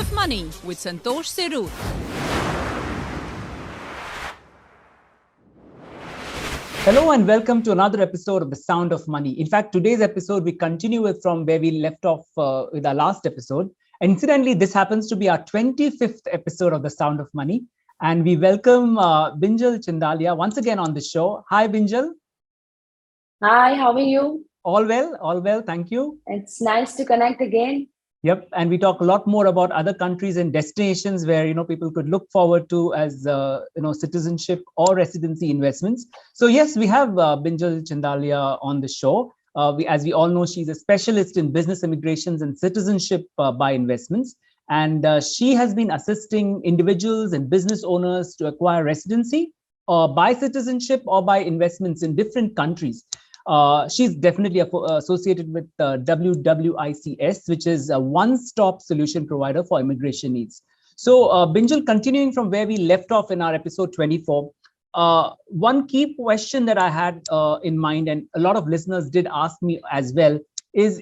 of Money with Santosh Sirur. Hello and welcome to another episode of The Sound of Money. In fact, today's episode, we continue with from where we left off with our last episode. And incidentally, this happens to be our 25th episode of The Sound of Money. And we welcome Binjal Chindaliya once again on the show. Hi, Binjal. Hi, how are you? All well, thank you. It's nice to connect again. Yep, and we talk a lot more about other countries and destinations where people could look forward to as citizenship or residency investments. So yes, we have Binjal Chindaliya on the show. As we all know, she's a specialist in business immigrations and citizenship by investments, and she has been assisting individuals and business owners to acquire residency by citizenship or by investments in different countries. She's definitely associated with WWICS, which is a one-stop solution provider for immigration needs. So, Binjal, continuing from where we left off in our episode 24, one key question that I had in mind, and a lot of listeners did ask me as well, is,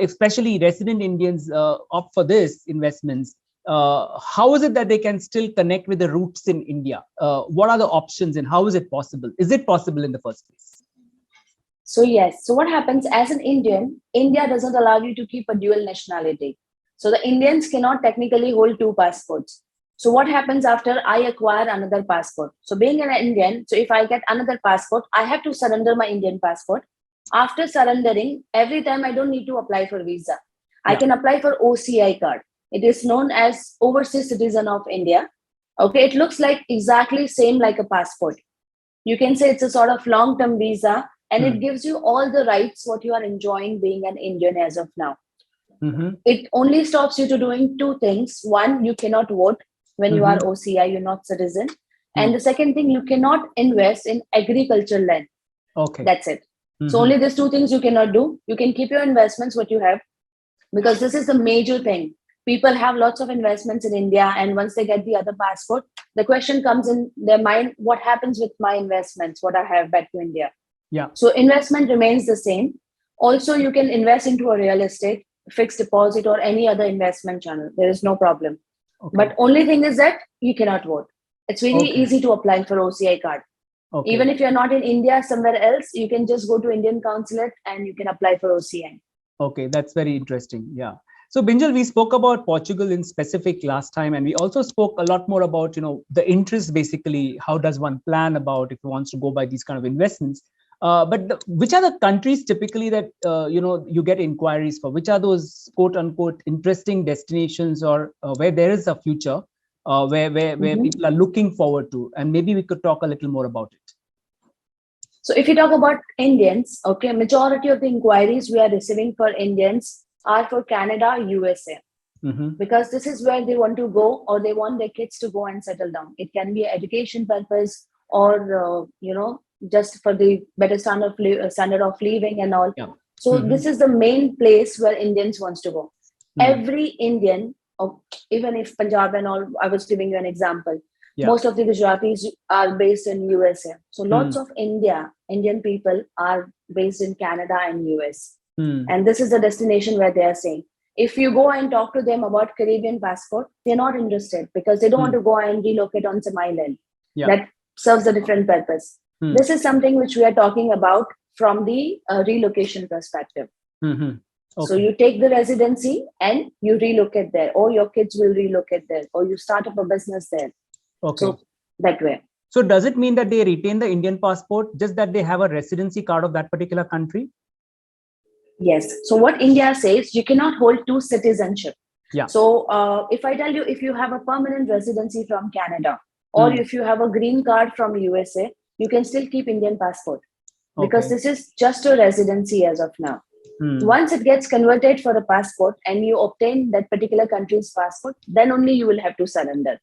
especially resident Indians opt for this investments, how is it that they can still connect with the roots in India? What are the options and how is it possible? Is it possible in the first place? So yes, so what happens as an Indian, India doesn't allow you to keep a dual nationality. So the Indians cannot technically hold two passports. So what happens after I acquire another passport? So being an Indian, so if I get another passport, I have to surrender my Indian passport. After surrendering, every time I don't need to apply for visa. Yeah. I can apply for OCI card. It is known as Overseas Citizen of India. Okay, it looks like exactly same like a passport. You can say it's a sort of long-term visa. And it gives you all the rights what you are enjoying being an Indian as of now. Mm-hmm. It only stops you to doing two things. One, you cannot vote when you are OCI, you're not citizen. And the second thing, you cannot invest in agricultural land. Okay. That's it. So only these two things you cannot do. You can keep your investments, what you have, because this is the major thing. People have lots of investments in India, and once they get the other passport, the question comes in their mind, what happens with my investments, what I have back to India? Yeah. So investment remains the same. Also, you can invest into a real estate, fixed deposit, or any other investment channel. There is no problem. Okay. But only thing is that you cannot vote. It's really easy to apply for OCI card. Okay. Even if you're not in India, somewhere else, you can just go to Indian consulate and you can apply for OCI. Okay, that's very interesting. Yeah. So Binjal, we spoke about Portugal in specific last time, and we also spoke a lot more about, the interest, basically, how does one plan about if he wants to go by these kind of investments. Which are the countries typically that, you get inquiries for? Which are those quote unquote interesting destinations or where there is a future, where people are looking forward to? And maybe we could talk a little more about it. So if you talk about Indians, okay, majority of the inquiries we are receiving for Indians are for Canada, USA, because this is where they want to go or they want their kids to go and settle down. It can be an education purpose or, just for the better standard of living and all. Yeah. So this is the main place where Indians wants to go. Every Indian, even if Punjab and all, I was giving you an example. Yeah. Most of the Gujaratis are based in USA. So lots of Indian people are based in Canada and US. And this is the destination where they are saying. If you go and talk to them about Caribbean passport, they're not interested because they don't want to go and relocate on some island. Yeah. That serves a different purpose. This is something which we are talking about from the relocation perspective. Okay. So you take the residency and you relocate there, or your kids will relocate there, or you start up a business there. Okay. So that way. So does it mean that they retain the Indian passport, just that they have a residency card of that particular country? Yes. So what India says, you cannot hold two citizenship. Yeah. So if I tell you, if you have a permanent residency from Canada, or if you have a green card from USA, you can still keep Indian passport because this is just a residency as of now. Once it gets converted for a passport and you obtain that particular country's passport, then only you will have to surrender.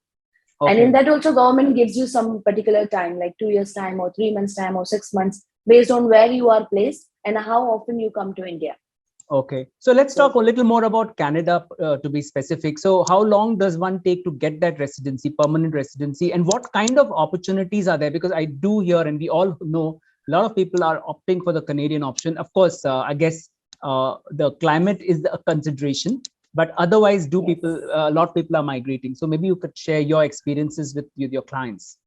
And in that also government gives you some particular time, like 2 years time or 3 months time or 6 months, based on where you are placed and how often you come to India. Okay. So let's talk a little more about Canada to be specific. So how long does one take to get that residency, permanent residency, and what kind of opportunities are there? Because I do hear, and we all know, a lot of people are opting for the Canadian option. Of course, I guess the climate is a consideration. But otherwise, a lot of people are migrating. So maybe you could share your experiences with your clients.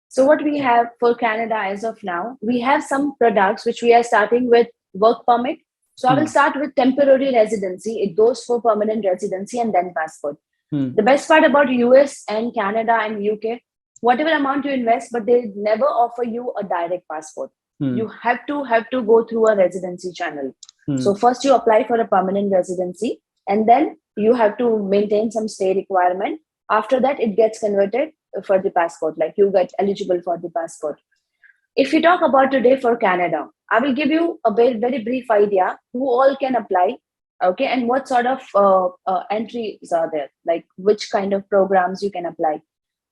So what we have for Canada as of now, we have some products which we are starting with work permit. So I will start with temporary residency. It goes for permanent residency and then passport. The best part about US and Canada and UK, whatever amount you invest, but they never offer you a direct passport. You have to go through a residency channel. So first you apply for a permanent residency, and then you have to maintain some stay requirement. After that, it gets converted for the passport, like you get eligible for the passport. If you talk about today for Canada, I will give you a very, very brief idea who all can apply, okay, and what sort of entries are there, like which kind of programs you can apply.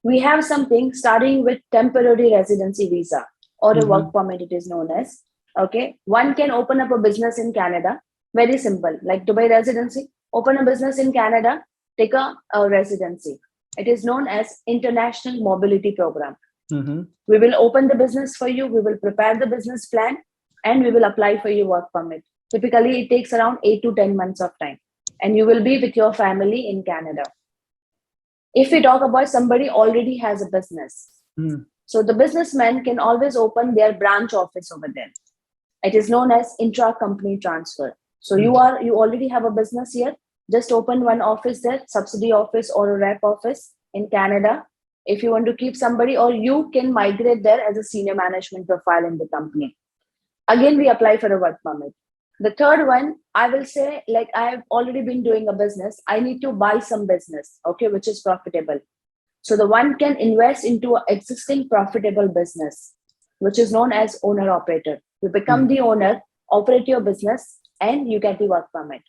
We have something starting with temporary residency visa or a work permit, it is known as. Okay, one can open up a business in Canada. Very simple, like Dubai residency. Open a business in Canada, take a residency. It is known as International Mobility Program. We will open the business for you. We will prepare the business plan, and we will apply for your work permit. Typically, it takes around 8 to 10 months of time, and you will be with your family in Canada. If we talk about somebody already has a business, so the businessman can always open their branch office over there. It is known as intra-company transfer. So you already have a business here. Just open one office there, subsidy office or a rep office in Canada. If you want to keep somebody, or you can migrate there as a senior management profile in the company. Again, we apply for a work permit. The third one, I will say, like I have already been doing a business. I need to buy some business, okay, which is profitable. So the one can invest into an existing profitable business, which is known as owner-operator. You become the owner, operate your business, and you get the work permit.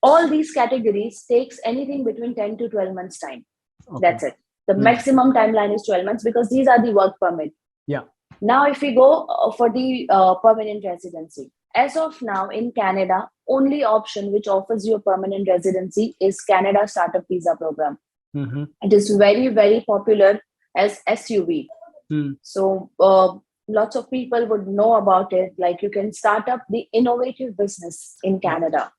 All these categories takes anything between 10 to 12 months time. Okay. That's it. The maximum timeline is 12 months because these are the work permit. Yeah. Now, if we go for the permanent residency, as of now in Canada, only option which offers you a permanent residency is Canada Startup Visa Program. It is very, very popular as SUV. So lots of people would know about it. Like you can start up the innovative business in Canada.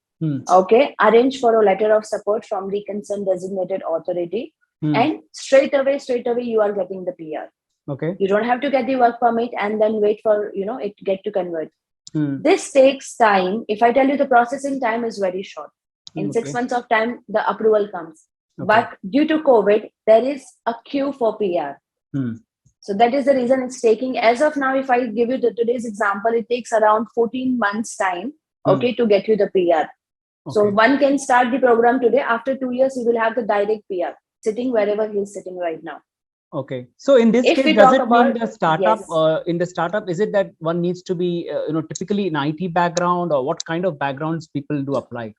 Okay, arrange for a letter of support from the concerned designated authority, and straight away you are getting the PR. Okay, you don't have to get the work permit and then wait for it to get to convert. This takes time. If I tell you, the processing time is very short. In 6 months of time, the approval comes. But due to COVID, there is a queue for PR. So that is the reason it's taking, as of now, if I give you today's example, it takes around 14 months time, to get you the PR. So one can start the program today. After 2 years, you will have the direct PR sitting wherever he is sitting right now. Okay. So in this case, does it mean the startup, in the startup, is it that one needs to be, typically in IT background, or what kind of backgrounds people do apply?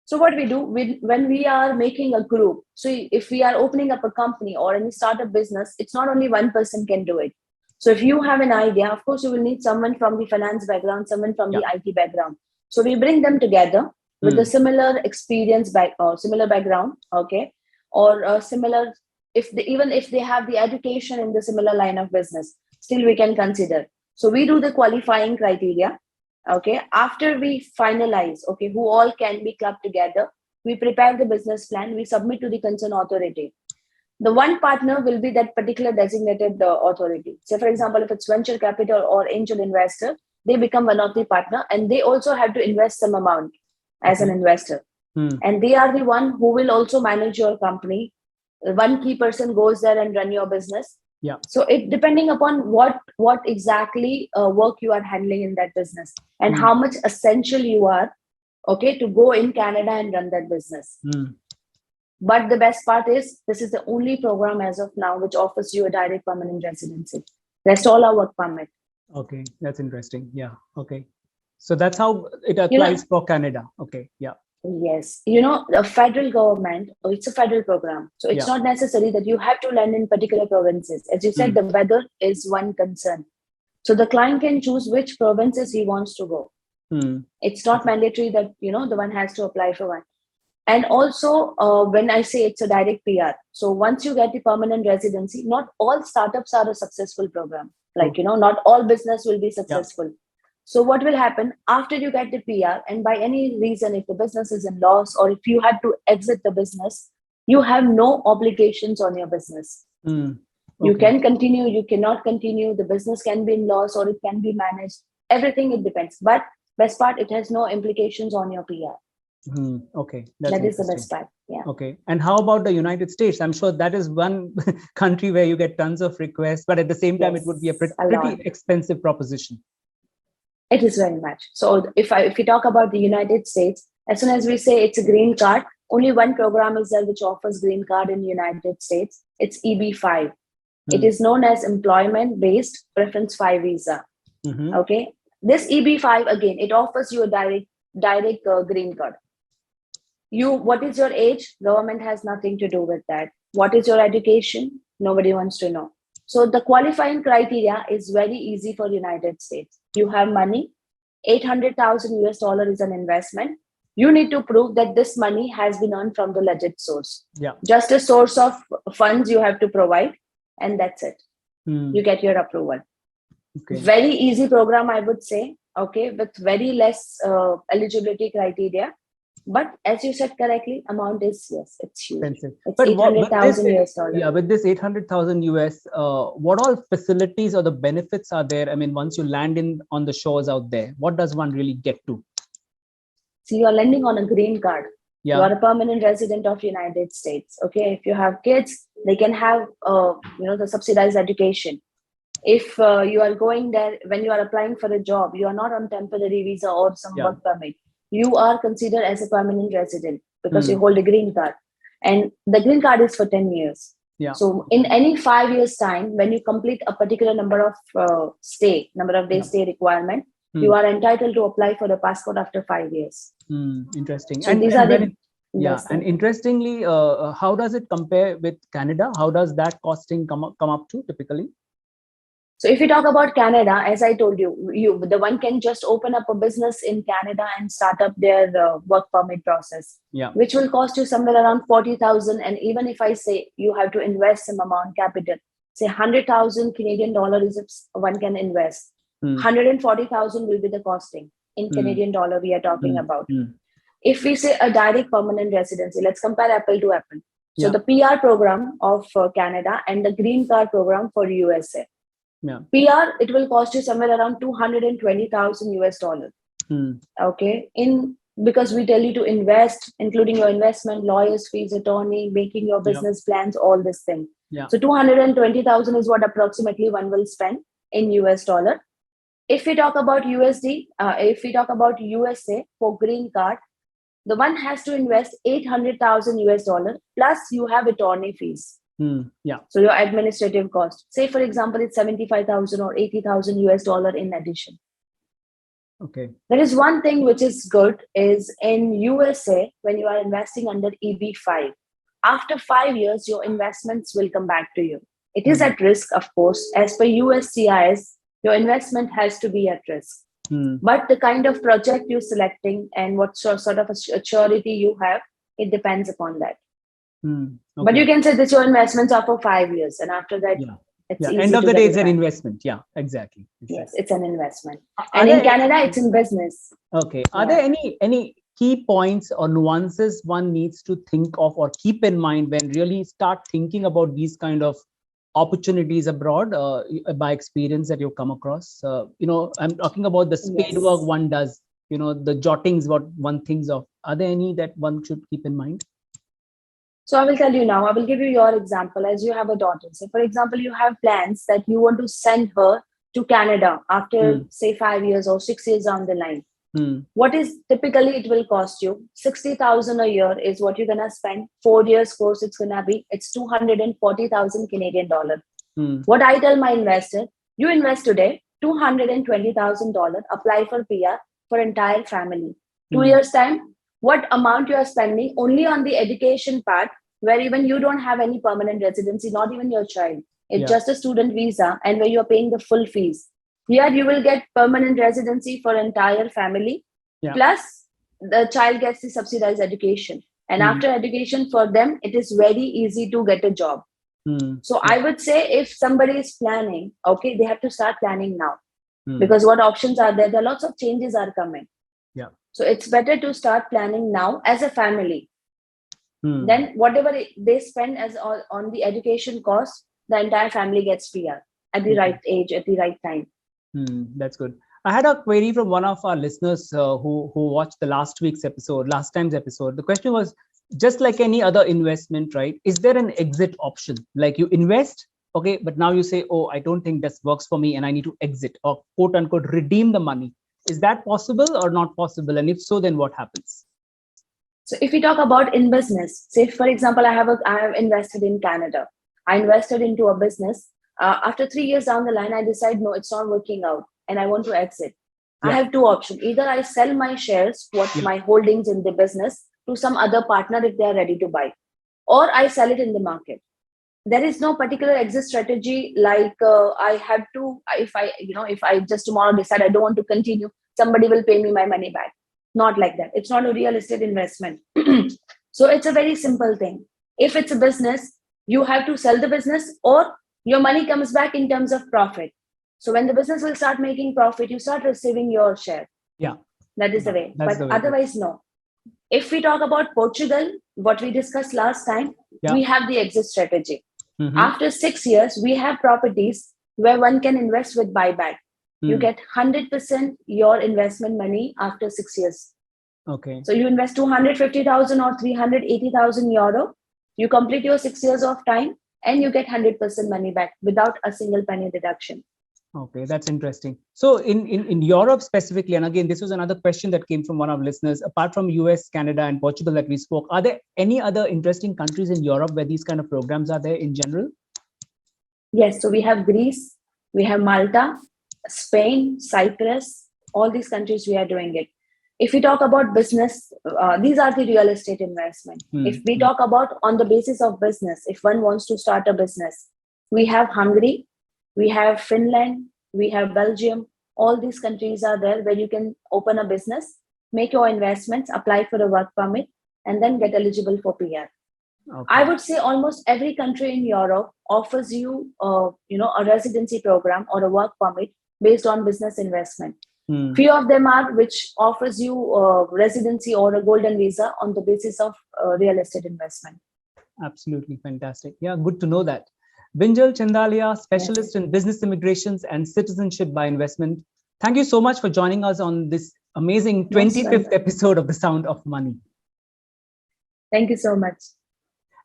So what we do when we are making a group, so if we are opening up a company or any startup business, it's not only one person can do it. So if you have an idea, of course, you will need someone from the finance background, someone from the IT background. So we bring them together with a similar experience similar background, okay, or similar, even if they have the education in the similar line of business, still we can consider. So we do the qualifying criteria. Okay, after we finalize, who all can be clubbed together, we prepare the business plan, we submit to the concerned authority. The one partner will be that particular designated authority. So for example, if it's venture capital or angel investor, they become one of the partner, and they also have to invest some amount as an investor. And they are the one who will also manage your company. One key person goes there and run your business. Yeah. So it depending upon what exactly work you are handling in that business, and how much essential you are, to go in Canada and run that business. But the best part is, this is the only program as of now which offers you a direct permanent residency. Rest all our work permit. Okay, that's interesting. Yeah. Okay. So that's how it applies for Canada. Okay. Yeah. Yes. The federal government, it's a federal program. So it's not necessary that you have to land in particular provinces. As you said, the weather is one concern. So the client can choose which provinces he wants to go. It's not mandatory that, the one has to apply for one. And also, when I say it's a direct PR, so once you get the permanent residency, not all startups are a successful program. Like, not all business will be successful. So what will happen after you get the PR, and by any reason, if the business is in loss or if you had to exit the business, you have no obligations on your business. You can continue, you cannot continue, the business can be in loss or it can be managed. Everything, it depends. But best part, it has no implications on your PR. Okay, that is the best part. Yeah. Okay, and how about the United States? I'm sure that is one country where you get tons of requests, but at the same time, it would be a pretty expensive proposition. It is very much. So if we talk about the United States, as soon as we say it's a green card, only one program is there which offers green card in the United States. It's EB-5. It is known as Employment-Based Preference 5 visa. Okay. This EB-5, again, it offers you a direct green card. What is your age? Government has nothing to do with that. What is your education? Nobody wants to know. So the qualifying criteria is very easy for United States. You have money, $800,000 is an investment. You need to prove that this money has been earned from the legit source. Yeah. Just a source of funds you have to provide, and that's it. You get your approval. Okay. Very easy program, I would say. Okay, with very less eligibility criteria. But as you said correctly, amount is, yes, it's huge. Expensive. It's $800,000. Yeah, with this 800,000 US, what all facilities or the benefits are there? I mean, once you land on the shores out there, what does one really get to? See, you're landing on a green card. Yeah. You are a permanent resident of United States. Okay, if you have kids, they can have, the subsidized education. If you are going there, when you are applying for a job, you are not on temporary visa or some work permit. You are considered as a permanent resident because you hold a green card, and the green card is for 10 years. Yeah. So in any 5 years time, when you complete a particular number of days stay requirement, you are entitled to apply for the passport after 5 years. Interesting. So these are the and interestingly, how does it compare with Canada? How does that costing come up to typically? So if you talk about Canada, as I told you, the one can just open up a business in Canada and start up their work permit process, which will cost you somewhere around 40,000. And even if I say you have to invest some amount capital, say 100,000 Canadian dollars is one can invest. 140,000 will be the costing in Canadian dollar we are talking about. If we say a direct permanent residency, let's compare apple to apple. So the PR program of Canada and the green card program for USA. PR, it will cost you somewhere around $220,000 US. Okay, because we tell you to invest, including your investment, lawyers' fees, attorney, making your business plans, all this thing. So 220,000 is what approximately one will spend in US dollar. If we talk about USD, if we talk about USA for green card, the one has to invest 800,000 US dollar plus you have attorney fees. So your administrative cost, say for example, it's 75,000 or 80,000 US dollar in addition. Okay. There is one thing which is good is in USA, when you are investing under EB-5, after 5 years, your investments will come back to you. It is at risk, of course. As per USCIS, your investment has to be at risk. But the kind of project you're selecting and what sort of a surety you have, it depends upon that. Okay. But you can say that your investments are for 5 years, and after that, it's easy. End of the day, it's an investment. Yeah, exactly. Yes, it's an investment. And in Canada, it's in business. Okay. Are there any key points or nuances one needs to think of or keep in mind when really start thinking about these kind of opportunities abroad, by experience that you've come across? I'm talking about the spade work one does, the jottings, what one thinks of. Are there any that one should keep in mind? So I will tell you now, I will give you your example as you have a daughter. So for example, you have plans that you want to send her to Canada after say 5 years or 6 years down the line. What is typically it will cost you 60,000 a year is what you're going to spend. 4 years course, it's 240,000 Canadian dollar. What I tell my investor, you invest today, $220,000, apply for PR for entire family. 2 years time, what amount you are spending only on the education part, where even you don't have any permanent residency, not even your child. It's just a student visa, and where you're paying the full fees. Here you will get permanent residency for entire family, plus the child gets the subsidized education. And after education for them, it is very easy to get a job. So I would say if somebody is planning, okay, they have to start planning now. Because what options are there? There are lots of changes are coming. Yeah. So it's better to start planning now as a family. Then whatever they spend as on the education cost, the entire family gets PR at the right age, at the right time. That's good. I had a query from one of our listeners who watched the last time's episode. The question was, just like any other investment, right? Is there an exit option? Like you invest, okay, but now you say, oh, I don't think this works for me and I need to exit or quote unquote redeem the money. Is that possible or not possible? And if so, then what happens? So if we talk about in business, say for example, I have invested in Canada. I invested into a business. After 3 years down the line, I decide, no, it's not working out and I want to exit. I have two options. Either I sell my shares, my holdings in the business to some other partner if they are ready to buy, or I sell it in the market. There is no particular exit strategy like I have to, if I just tomorrow decide I don't want to continue, somebody will pay me my money back. Not like that. It's not a real estate investment. So it's a very simple thing. If it's a business, you have to sell the business or your money comes back in terms of profit. So when the business will start making profit, you start receiving your share. Yeah. That is the way. But otherwise, no. If we talk about Portugal, what we discussed last time, we have the exit strategy. After 6 years, we have properties where one can invest with buyback. You get 100% your investment money after 6 years. Okay. So you invest 250,000 or 380,000 euro. You complete your 6 years of time and you get 100% money back without a single penny deduction. Okay, that's interesting. So in Europe specifically, and again, this was another question that came from one of our listeners, apart from US, Canada, and Portugal that we spoke, are there any other interesting countries in Europe where these kind of programs are there in general? Yes, so we have Greece, we have Malta, Spain, Cyprus, all these countries we are doing it. If we talk about business, these are the real estate investment. If we talk about on the basis of business, if one wants to start a business, we have Hungary, we have Finland, we have Belgium. All these countries are there where you can open a business, make your investments, apply for a work permit, and then get eligible for PR. Okay. I would say almost every country in Europe offers you, a residency program or a work permit based on business investment. Few of them are which offers you residency or a golden visa on the basis of real estate investment. Absolutely fantastic. Yeah, good to know that. Binjal Chindaliya, specialist in business immigrations and citizenship by investment. Thank you so much for joining us on this amazing 25th episode of The Sound of Money. Thank you so much.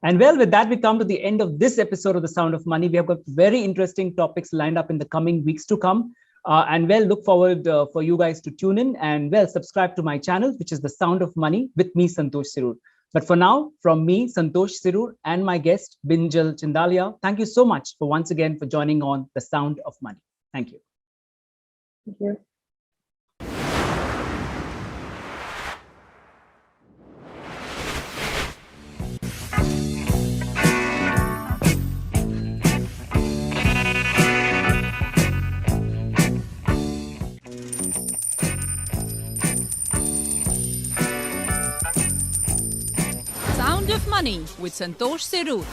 And well, with that, we come to the end of this episode of The Sound of Money. We have got very interesting topics lined up in the coming weeks to come. And well, look forward for you guys to tune in and well, subscribe to my channel, which is The Sound of Money with me, Santosh Sirur. But for now, from me, Santosh Sirur, and my guest, Binjal Chindaliya, thank you so much for once again for joining on The Sound of Money. Thank you. Thank you. Sound of Money with Santosh Sirur.